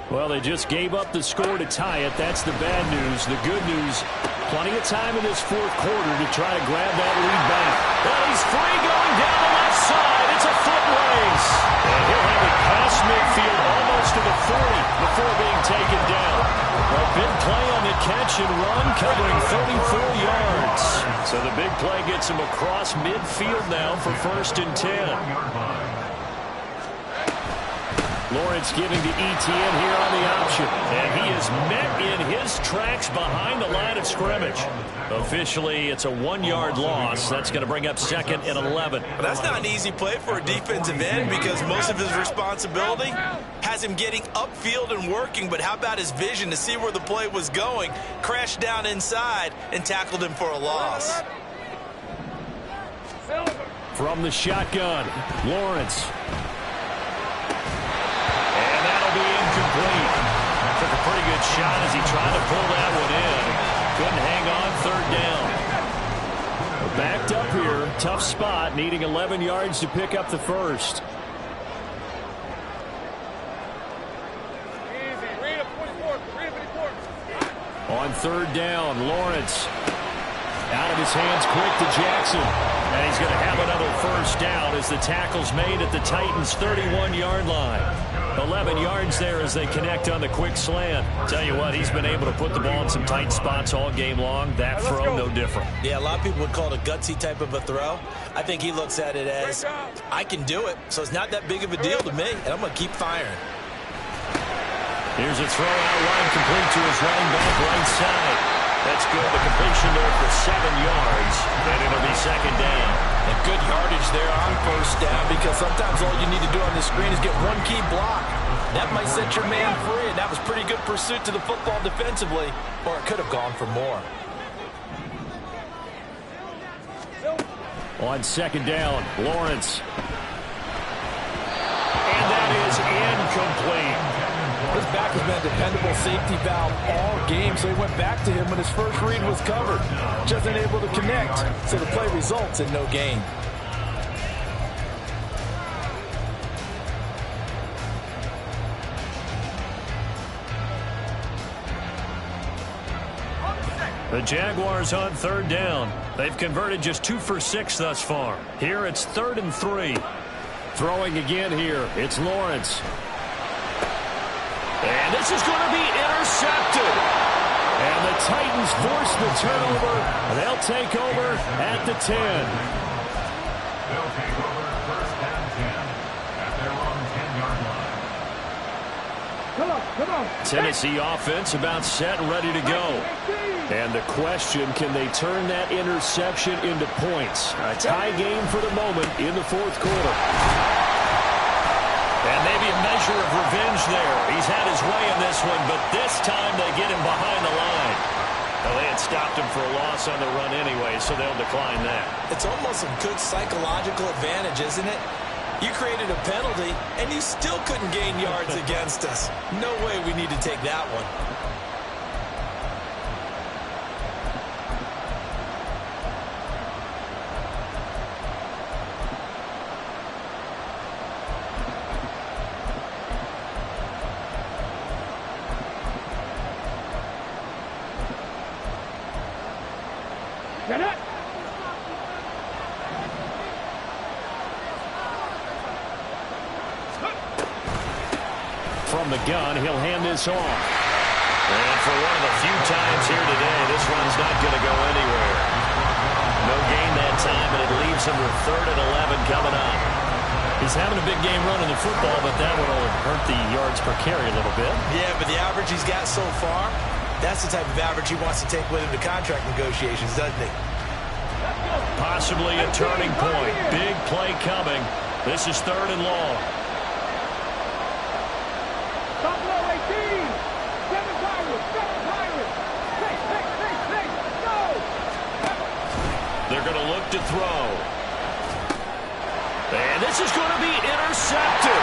Well, they just gave up the score to tie it. That's the bad news. The good news, plenty of time in this 4th quarter to try to grab that lead back. Well, he's free going down the left side. It's a foot race. And he'll have it past midfield almost to the 40 before being taken down. A big play on the catch and run, covering 34 yards. So the big play gets him across midfield now for 1st and 10. Lawrence giving to Etienne here on the option. And he is met in his tracks behind the line of scrimmage. Officially, it's a 1-yard loss. That's going to bring up 2nd and 11. But that's not an easy play for a defensive end because most of his responsibility has him getting upfield and working. But how about his vision to see where the play was going? Crashed down inside and tackled him for a loss. From the shotgun, Lawrence. Incomplete. Took a pretty good shot as he tried to pull that one in. Couldn't hang on 3rd down. We're backed up here. Tough spot, needing 11 yards to pick up the 1st. Easy. Read up 24. Read up 24. On third down, Lawrence. Out of his hands quick to Jackson. And he's going to have another first down as the tackle's made at the Titans' 31-yard line. 11 yards there as they connect on the quick slant. Tell you what, he's been able to put the ball in some tight spots all game long. That throw, no different. Yeah, a lot of people would call it a gutsy type of a throw. I think he looks at it as, I can do it, so it's not that big of a deal to me, and I'm going to keep firing. Here's a throw out line complete to his running back right side. That's good. The completion there for 7 yards, and it'll be second down. And good yardage there on first down, because sometimes all you need to do on this screen is get one key block. That might set your man free, and that was pretty good pursuit to the football defensively, or it could have gone for more. On second down, Lawrence. And that is incomplete. His back has been a dependable safety valve all game, so he went back to him when his first read was covered. Just unable to connect, so the play results in no gain. The Jaguars on third down. They've converted just 2 for 6 thus far. Here it's 3rd and 3. Throwing again here, it's Lawrence. And this is going to be intercepted. And the Titans force the turnover. They'll take over at the 10. They'll take over first and 10 at their own 10-yard line. Come on. Tennessee offense about set and ready to go. And the question, can they turn that interception into points? A tie game for the moment in the 4th quarter. And maybe a measure of revenge there. He's had his way in this one, but this time they get him behind the line. Well, they had stopped him for a loss on the run anyway, so they'll decline that. It's almost a good psychological advantage, isn't it? You created a penalty, and you still couldn't gain yards against us. No way we need to take that one. Get it. From the gun, he'll hand this off. And for one of the few times here today, this run's not going to go anywhere. No gain that time, and it leaves him with 3rd and 11 coming up. He's having a big game running the football, but that one will hurt the yards per carry a little bit. Yeah, but the average he's got so far, that's the type of average he wants to take with him to contract negotiations, doesn't he? Possibly a turning point. Big play coming. This is 3rd and long. Buffalo 18. 7 Pirates. Go. They're going to look to throw. And this is going to be intercepted.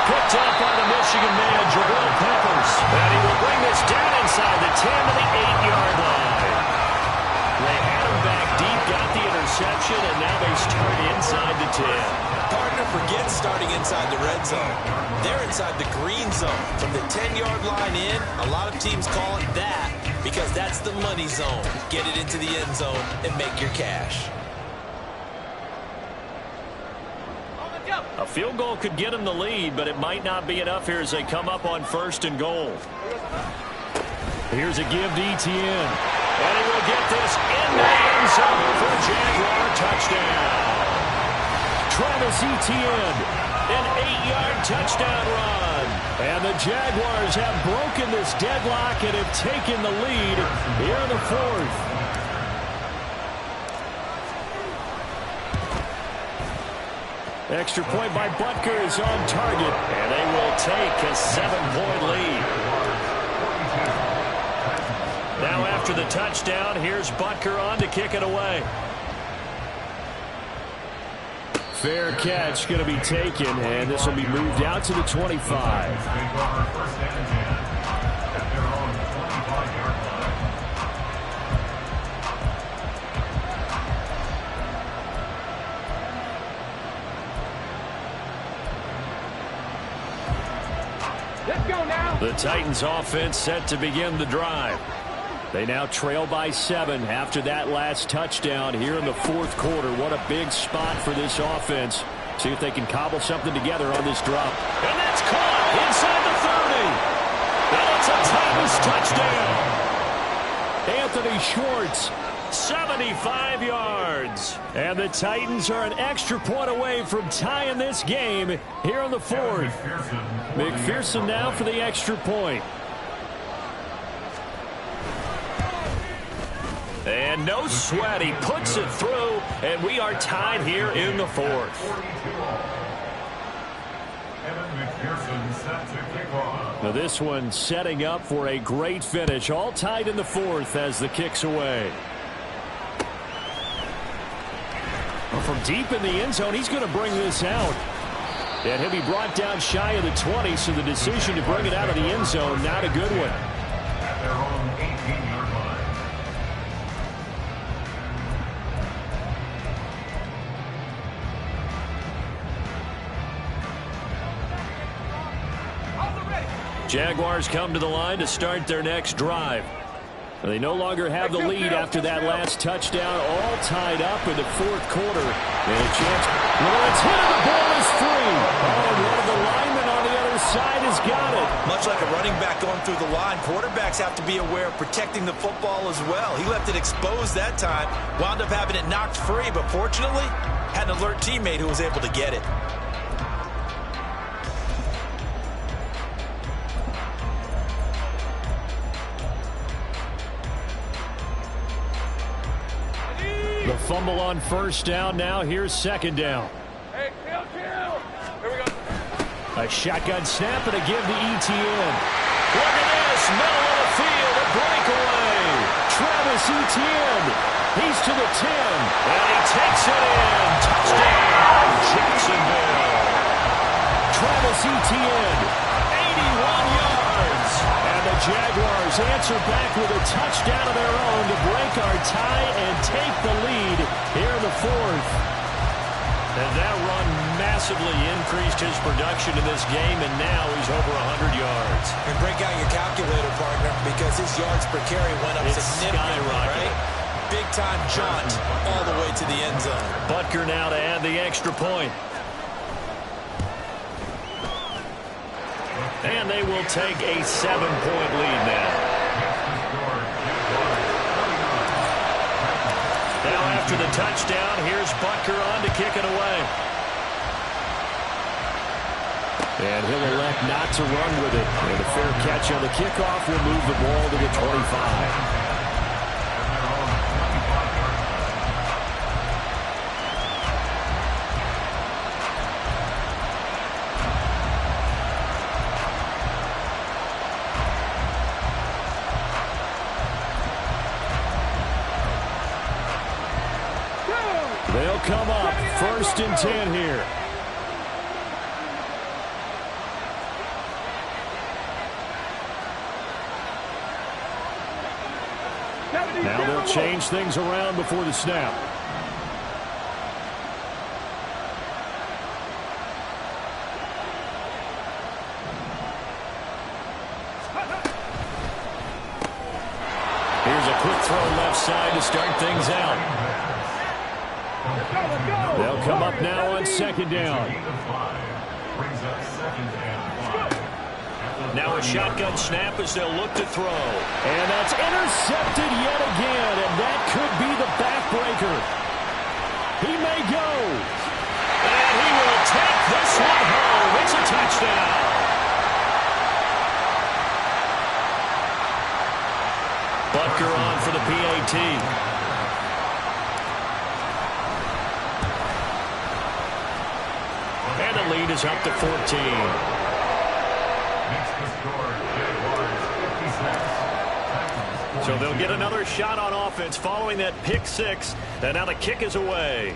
Picked up by the Michigan man, Jabril Peppers. And he will bring this down inside the 10 to the 8-yard line. They had him back deep, got the interception, and now they start inside the 10. Partner forgets starting inside the red zone. They're inside the green zone. From the 10-yard line in, a lot of teams call it that because that's the money zone. Get it into the end zone and make your cash. A field goal could get him the lead, but it might not be enough here as they come up on 1st and goal. Here's a give to Etienne. And he will get this in the end zone for a Jaguar touchdown. Travis Etienne, an 8-yard touchdown run. And the Jaguars have broken this deadlock and have taken the lead here in the 4th. Extra point by Butker is on target, and they will take a 7-point lead. Now after the touchdown, here's Butker on to kick it away. Fair catch going to be taken, and this will be moved out to the 25. Let's go now. The Titans offense set to begin the drive. They now trail by 7 after that last touchdown here in the fourth quarter. What a big spot for this offense. See if they can cobble something together on this drop. And that's caught inside the 30. And it's a Titans touchdown. Anthony Schwartz, 75 yards. And the Titans are an extra point away from tying this game here in the fourth. McPherson now for the extra point. And no sweat, he puts it through, and we are tied here in the fourth. Now this one setting up for a great finish. All tied in the fourth as the kick's away. Well, from deep in the end zone, he's going to bring this out. And he'll be brought down shy of the 20, so the decision to bring it out of the end zone, not a good one. At their own 18-yard line. Jaguars come to the line to start their next drive. They no longer have the lead after that last touchdown, all tied up in the fourth quarter. And a chance. Well, it's hit and the ball is free. Oh, one of the linemen on the other side has got it. Much like a running back going through the line, quarterbacks have to be aware of protecting the football as well. He left it exposed that time, wound up having it knocked free, but fortunately, had an alert teammate who was able to get it. The fumble on first down. Now here's second down. Hey, kill. Here we go. A shotgun snap and a give to Etienne. Look at this. Middle of the field. A breakaway. Travis Etienne. He's to the 10. And he takes it in. Touchdown, Jacksonville. Travis Etienne. 81 yards. And the Jaguars answer back with a touchdown of their own to break our tie and take the lead here in the fourth. And that run massively increased his production in this game, and now he's over 100 yards. And break out your calculator, partner, because his yards per carry went up significantly, right? Big-time jaunt all the way to the end zone. Butker now to add the extra point. And they will take a 7-point lead now. Now after the touchdown, here's Butker on to kick it away. And he'll elect not to run with it. And a fair catch on the kickoff will move the ball to the 25. They'll come up 1st and 10 here. Now they'll change things around before the snap. Here's a quick throw left side to start things out. They'll come up now on second down. Now a shotgun snap as they'll look to throw. And that's intercepted yet again, and that could be the backbreaker. He may go. And he will take this one home. It's a touchdown. Butker on for the PAT. And the lead is up to 14. So they'll get another shot on offense following that pick six. And now the kick is away.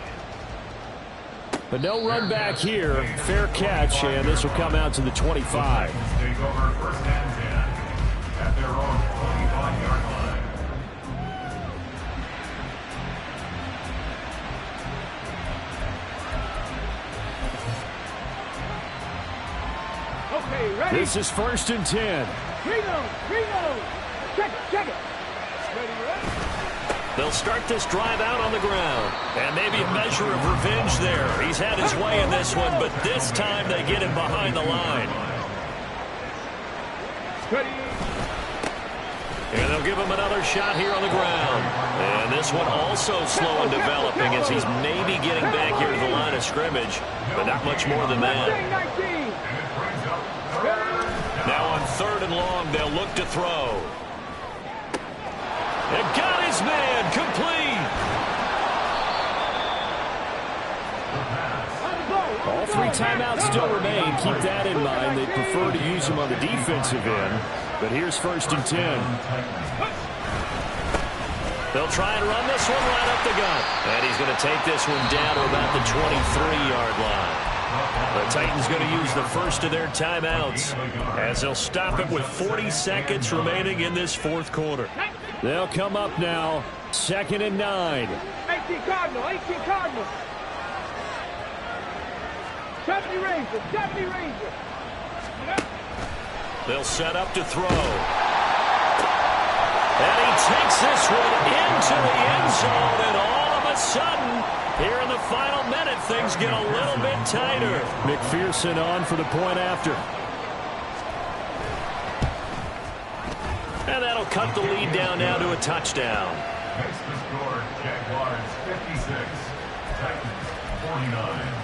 But no run back here. Fair catch, and this will come out to the 25. Take over 1st and 10 at their own 25-yard line. Okay, ready? This is 1st and 10. Reno. Check it. They'll start this drive out on the ground. And maybe a measure of revenge there. He's had his way in this one, but this time they get him behind the line. And they'll give him another shot here on the ground. And this one also slow in developing as he's maybe getting back here to the line of scrimmage, but not much more than that. Now on 3rd and long, they'll look to throw. And got his man, complete. All 3 timeouts still remain. Keep that in mind. They prefer to use them on the defensive end. But here's 1st and 10. They'll try and run this one right up the gut. And he's going to take this one down to about the 23-yard line. The Titans going to use the first of their timeouts as they'll stop it with 40 seconds remaining in this 4th quarter. They'll come up now. 2nd and 9. 18 Cardinal, 18 Cardinal. 70 Rangers, 70 Rangers. They'll set up to throw. And he takes this one into the end zone, and all of a sudden, here in the final minute, things get a little bit tighter. McPherson on for the point after. And that'll cut the lead down now to a touchdown. Makes the score Jaguars 56, Titans 49.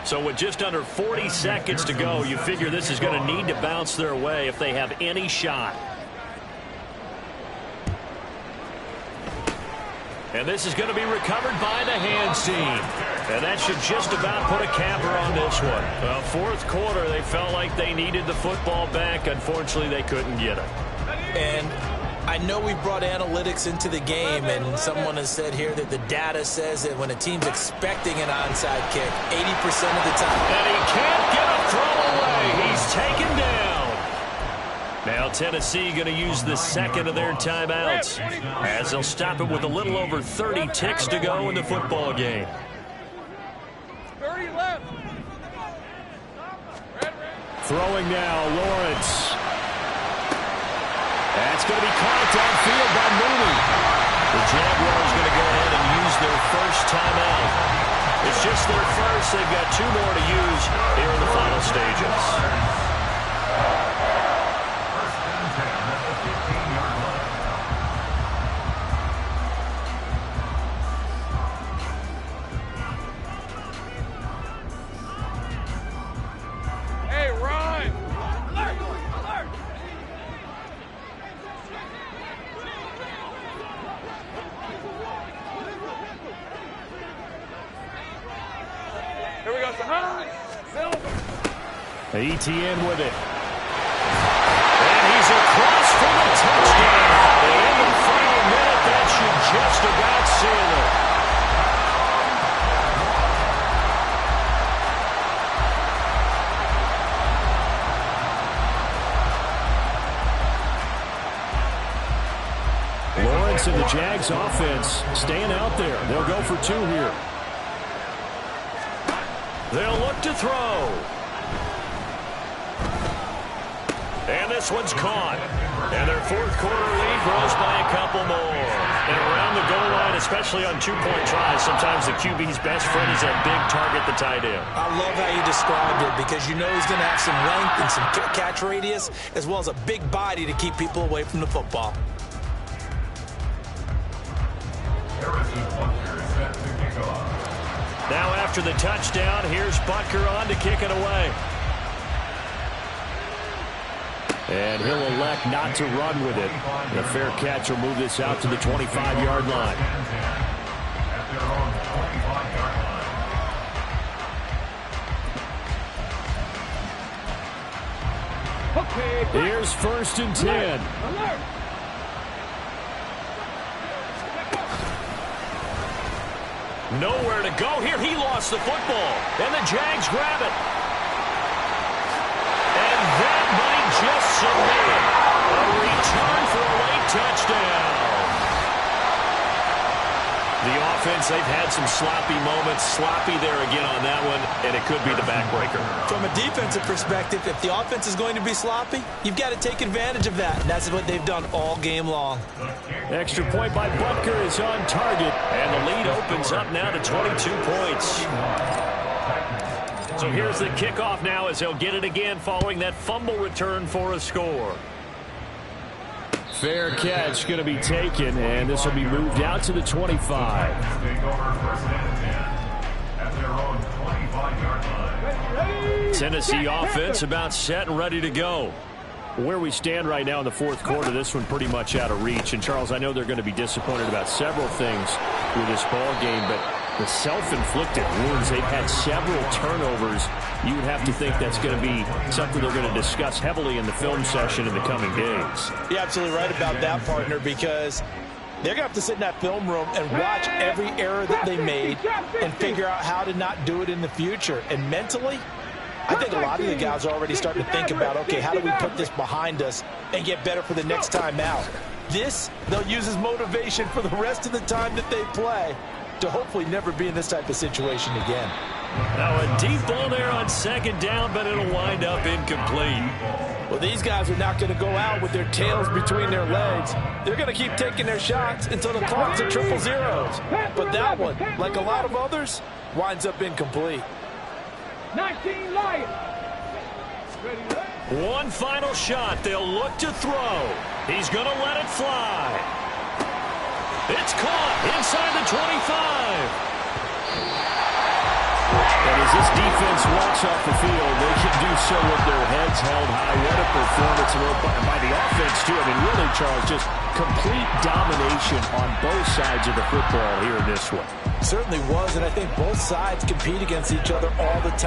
So with just under 40 seconds to go, you figure this is going to need to bounce their way if they have any shot. And this is going to be recovered by the hands team. And that should just about put a capper on this one. 4th quarter, they felt like they needed the football back. Unfortunately, they couldn't get it. And I know we brought analytics into the game, and someone has said here that the data says that when a team's expecting an onside kick, 80% of the time. And he can't get a throw away. He's taken down. Now Tennessee going to use the 2nd of their timeouts as they'll stop it with a little over 30 ticks to go in the football game. 30 left. Throwing now, Lawrence. That's going to be caught downfield by Mooney. The Jaguars going to go ahead and use their first timeout. It's just their first. They've got 2 more to use here in the final stages. ETN with it. And he's across for the touchdown. And in the final minute, that should just about seal it. Lawrence and the Jags offense staying out there. They'll go for 2 here. They'll look to throw. And this one's caught. And their 4th quarter lead grows by a couple more. And around the goal line, especially on 2-point tries, sometimes the QB's best friend is that big target, the tight end. I love how you described it because you know he's going to have some length and some catch radius as well as a big body to keep people away from the football. Now after the touchdown, here's Butker on to kick it away. And he'll elect not to run with it. And a fair catch will move this out to the 25-yard line. Here's 1st and 10. Nowhere to go here. He lost the football. And the Jags grab it. And that might just submit it. A return for a late touchdown. The offense, they've had some sloppy moments. Sloppy there again on that one, and it could be the backbreaker. From a defensive perspective, if the offense is going to be sloppy, you've got to take advantage of that, and that's what they've done all game long. Extra point by Butker is on target, and the lead opens up now to 22 points. So here's the kickoff now as they'll get it again following that fumble return for a score. fair catch going to be taken, and this will be moved out to the 25. Tennessee offense about set and ready to go. Where we stand right now in the fourth quarter, this one pretty much out of reach. And, Charles, I know they're going to be disappointed about several things with this ball game, but the self-inflicted wounds, they've had several turnovers. You would have to think that's going to be something they're going to discuss heavily in the film session in the coming days. You're absolutely right about that, partner, because they're going to have to sit in that film room and watch every error that they made and figure out how to not do it in the future. And mentally, I think a lot of the guys are already starting to think about, okay, how do we put this behind us and get better for the next time out? This, they'll use as motivation for the rest of the time that they play to hopefully never be in this type of situation again. Now a deep ball there on second down, but it'll wind up incomplete. Well, these guys are not going to go out with their tails between their legs. They're going to keep taking their shots until the clock's at triple zeros. But that one, like a lot of others, winds up incomplete. 19 Lions. One final shot. They'll look to throw. He's going to let it fly. It's caught inside the 25. And as this defense walks off the field, they can do so with their heads held high. What a performance by the offense, too. I mean, really, Charles, just complete domination on both sides of the football here in this one. Certainly was, and I think both sides compete against each other all the time.